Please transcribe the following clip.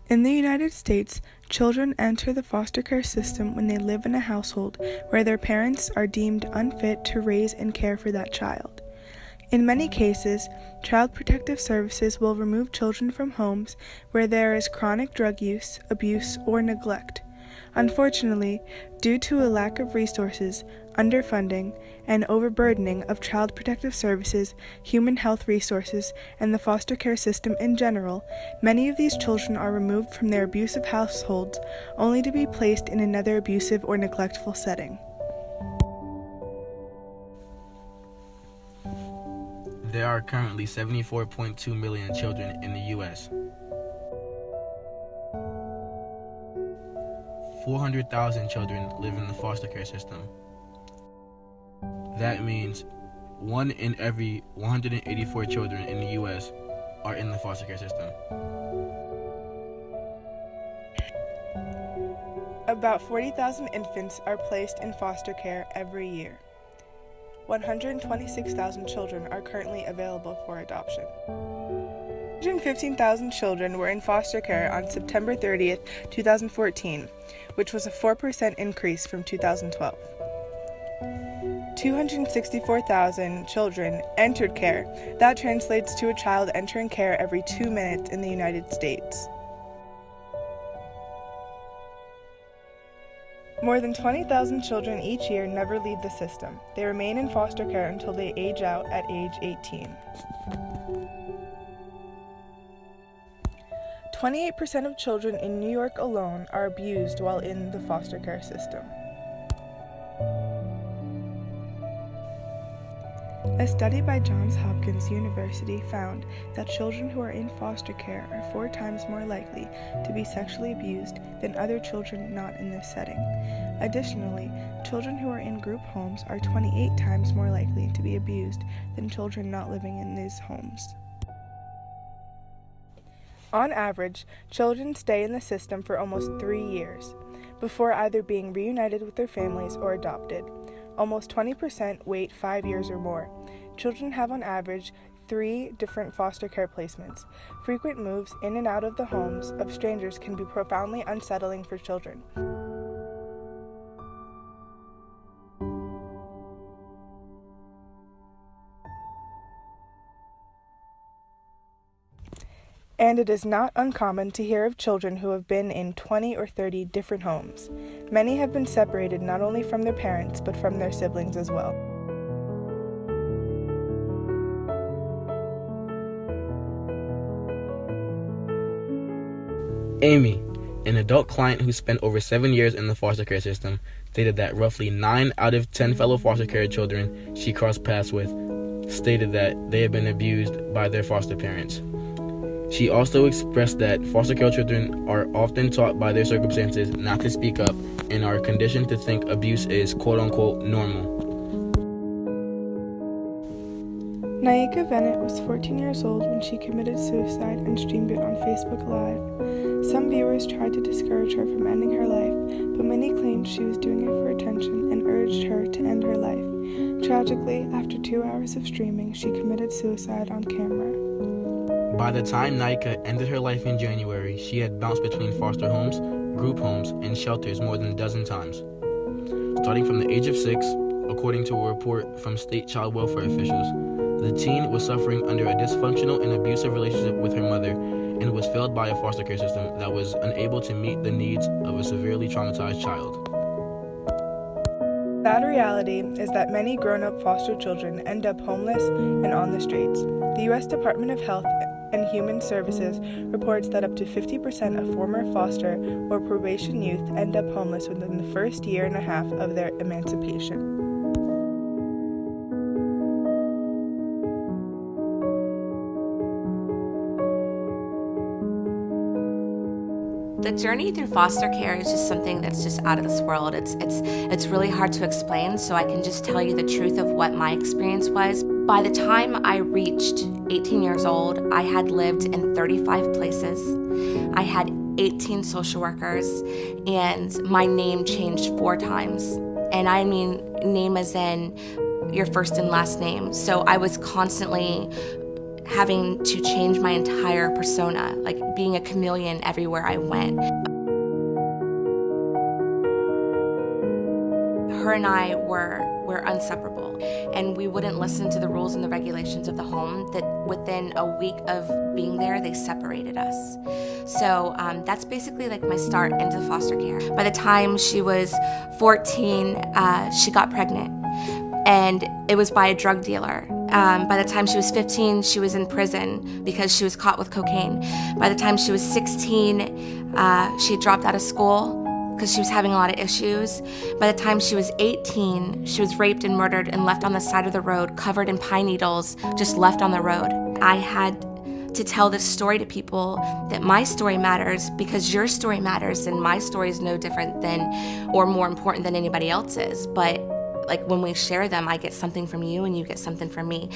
In the United States, children enter the foster care system when they live in a household where their parents are deemed unfit to raise and care for that child. In many cases, Child Protective Services will remove children from homes where there is chronic drug use, abuse, or neglect. Unfortunately, due to a lack of resources, underfunding, and overburdening of Child Protective Services, human health resources, and the foster care system in general, many of these children are removed from their abusive households only to be placed in another abusive or neglectful setting. There are currently 74.2 million children in the U.S. 400,000 children live in the foster care system. That means 1 in every 184 children in the U.S. are in the foster care system. About 40,000 infants are placed in foster care every year. 126,000 children are currently available for adoption. 115,000 children were in foster care on September 30th, 2014, which was a 4% increase from 2012. 264,000 children entered care. That translates to a child entering care every 2 minutes in the United States. More than 20,000 children each year never leave the system. They remain in foster care until they age out at age 18. 28% of children in New York alone are abused while in the foster care system. A study by Johns Hopkins University found that children who are in foster care are 4 times more likely to be sexually abused than other children not in this setting. Additionally, children who are in group homes are 28 times more likely to be abused than children not living in these homes. On average, children stay in the system for almost 3 years before either being reunited with their families or adopted. Almost 20% wait 5 years or more. Children have on average 3 different foster care placements. Frequent moves in and out of the homes of strangers can be profoundly unsettling for children. And it is not uncommon to hear of children who have been in 20 or 30 different homes. Many have been separated not only from their parents, but from their siblings as well. Amy, an adult client who spent over 7 years in the foster care system, stated that roughly 9 out of 10 fellow foster care children she crossed paths with stated that they had been abused by their foster parents. She also expressed that foster care children are often taught by their circumstances not to speak up and are conditioned to think abuse is quote-unquote normal. Naika Bennett was 14 years old when she committed suicide and streamed it on Facebook Live. Some viewers tried to discourage her from ending her life, but many claimed she was doing it for attention and urged her to end her life. Tragically, after 2 hours of streaming, she committed suicide on camera. By the time Naika ended her life in January, she had bounced between foster homes, group homes, and shelters more than a dozen times. Starting from the age of 6, according to a report from state child welfare officials, the teen was suffering under a dysfunctional and abusive relationship with her mother and was failed by a foster care system that was unable to meet the needs of a severely traumatized child. The sad reality is that many grown-up foster children end up homeless and on the streets. The U.S. Department of Health and Human Services reports that up to 50% of former foster or probation youth end up homeless within the first year and a half of their emancipation. The journey through foster care is just something that's just out of this world. It's really hard to explain, so I can just tell you the truth of what my experience was. By the time I reached 18 years old, I had lived in 35 places. I had 18 social workers, and my name changed 4 times. And I mean name as in your first and last name. So I was constantly having to change my entire persona, like being a chameleon everywhere I went. Her and I were inseparable, and we wouldn't listen to the rules and the regulations of the home. That within a week of being there, they separated us. So that's basically like my start into foster care. By the time she was 14, she got pregnant, and it was by a drug dealer. By the time she was 15, she was in prison because she was caught with cocaine. By the time she was 16, she dropped out of school because she was having a lot of issues. By the time she was 18, she was raped and murdered and left on the side of the road, covered in pine needles, just left on the road. I had to tell this story to people, that my story matters because your story matters, and my story is no different than or more important than anybody else's. But like when we share them, I get something from you and you get something from me.